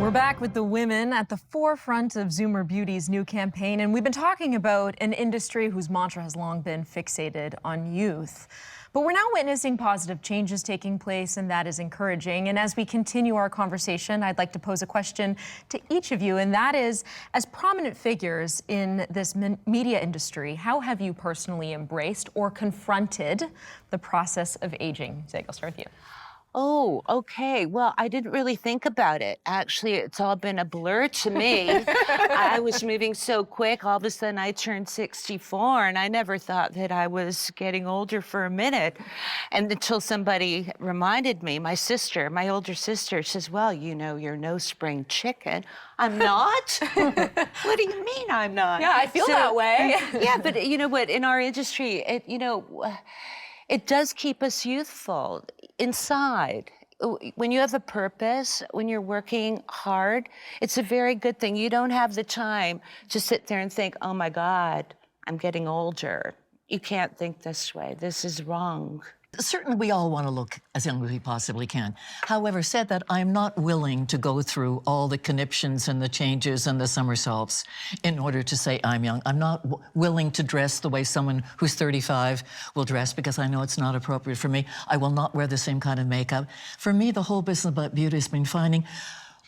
We're back with the women at the forefront of Zoomer Beauty's new campaign, and we've been talking about an industry whose mantra has long been fixated on youth. But we're now witnessing positive changes taking place, and that is encouraging. And as we continue our conversation, I'd like to pose a question to each of you, and that is, as prominent figures in this media industry, how have you personally embraced or confronted the process of aging? Ziggy, I'll start with you. Oh, okay. Well, I didn't really think about it. Actually, it's all been a blur to me. I was moving so quick. All of a sudden, I turned 64, and I never thought that I was getting older for a minute. And until somebody reminded me, my older sister says, well, you know, you're no spring chicken. I'm not? What do you mean I'm not? Yeah, I feel that way. Yeah, but you know what? In our industry, it does keep us youthful inside. When you have a purpose, when you're working hard, it's a very good thing. You don't have the time to sit there and think, oh my God, I'm getting older. You can't think this way. This is wrong. Certainly, we all want to look as young as we possibly can. However, said that, I'm not willing to go through all the conniptions and the changes and the somersaults in order to say I'm young. I'm not willing to dress the way someone who's 35 will dress because I know it's not appropriate for me. I will not wear the same kind of makeup. For me, the whole business about beauty has been finding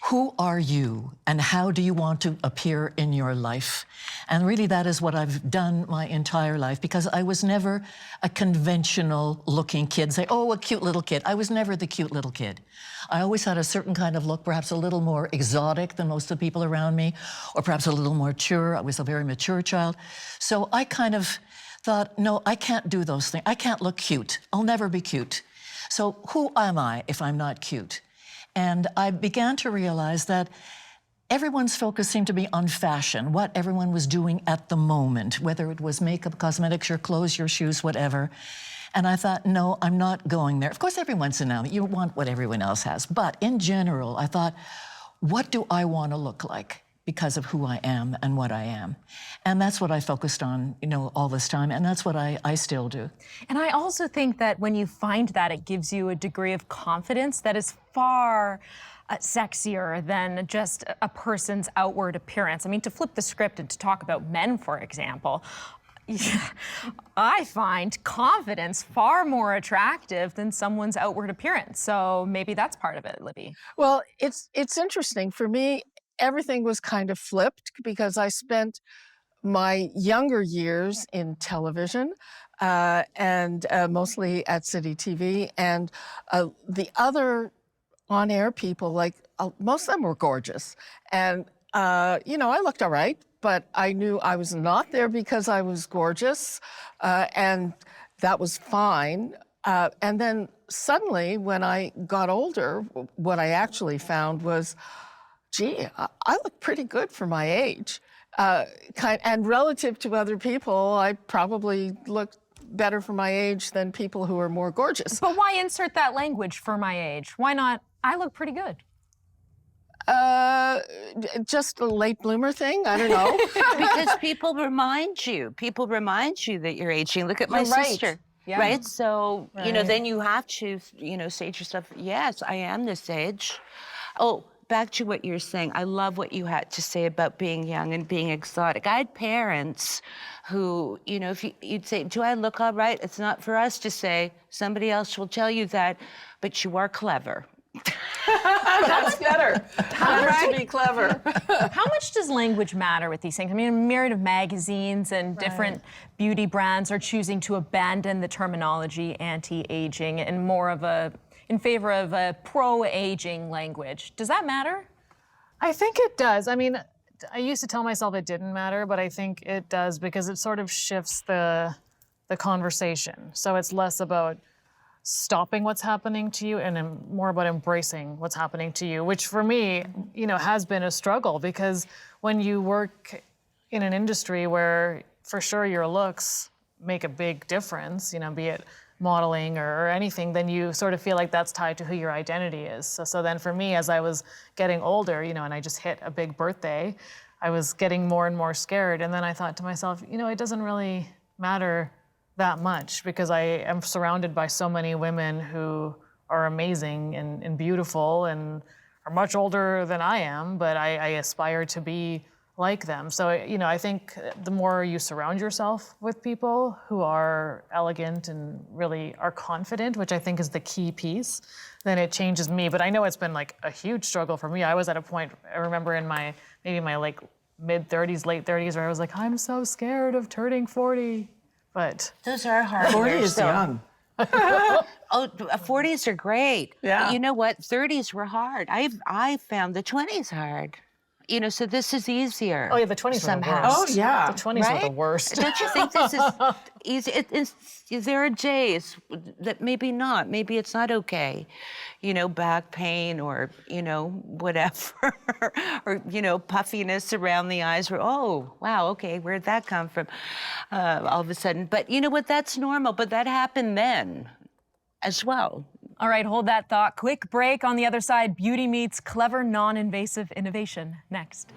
who are you and how do you want to appear in your life? And really that is what I've done my entire life, because I was never a conventional looking kid. Say, oh, a cute little kid. I was never the cute little kid. I always had a certain kind of look, perhaps a little more exotic than most of the people around me, or perhaps a little more mature. I was a very mature child. So I kind of thought, no, I can't do those things. I can't look cute. I'll never be cute. So who am I if I'm not cute? And I began to realize that everyone's focus seemed to be on fashion, what everyone was doing at the moment, whether it was makeup, cosmetics, your clothes, your shoes, whatever. And I thought, no, I'm not going there. Of course, every once in a while, you want what everyone else has. But in general, I thought, what do I want to look like because of who I am and what I am? And that's what I focused on, all this time. And that's what I still do. And I also think that when you find that, it gives you a degree of confidence that is far sexier than just a person's outward appearance. I mean, to flip the script and to talk about men, for example, I find confidence far more attractive than someone's outward appearance. So maybe that's part of it, Libby. Well, it's interesting. For me, everything was kind of flipped because I spent my younger years in television and mostly at City TV. And the other on-air people, most of them were gorgeous. And, I looked all right, but I knew I was not there because I was gorgeous. And that was fine. And then suddenly, when I got older, what I actually found was, gee, I look pretty good for my age. And relative to other people, I probably look better for my age than people who are more gorgeous. But why insert that language for my age? Why not, I look pretty good? Just a late bloomer thing? I don't know. Because people remind you that you're aging. Look at my sister. Yeah. Right? So, then you have to, say to yourself, yes, I am this age. Oh, back to what you're saying, I love what you had to say about being young and being exotic. I had parents who, if you'd say, do I look all right? It's not for us to say. Somebody else will tell you that, but you are clever. That's better. Better to be clever. How much does language matter with these things? I mean, a myriad of magazines and different beauty brands are choosing to abandon the terminology anti-aging and more of in favor of a pro-aging language. Does that matter? I think it does. I mean, I used to tell myself it didn't matter, but I think it does because it sort of shifts the conversation. So it's less about stopping what's happening to you and more about embracing what's happening to you, which for me, has been a struggle because when you work in an industry where for sure your looks make a big difference, be it modeling or anything, then you sort of feel like that's tied to who your identity is. So then for me, as I was getting older, and I just hit a big birthday, I was getting more and more scared. And then I thought to myself, it doesn't really matter that much because I am surrounded by so many women who are amazing and beautiful and are much older than I am, but I aspire to be like them. So, you know, I think the more you surround yourself with people who are elegant and really are confident, which I think is the key piece, then it changes me. But I know it's been like a huge struggle for me. I was at a point, I remember in maybe my like mid-30s, late 30s, where I was like, I'm so scared of turning 40. But those are hard 40 years, is though. young. Oh, 40s are great. Yeah. But you know what? 30s were hard. I found the 20s hard. You know, so this is easier. oh yeah, the 20s were the somehow. worst. Oh, yeah. The 20s were the worst. Don't you think this is easy? There are days that maybe not. Maybe it's not okay. You know, back pain or, you know, whatever. Or, you know, puffiness around the eyes. Or, oh, wow, okay, where'd that come from all of a sudden? But you know what? That's normal. But that happened then as well. All right, hold that thought. Quick break. On the other side, beauty meets clever, non-invasive innovation. Next.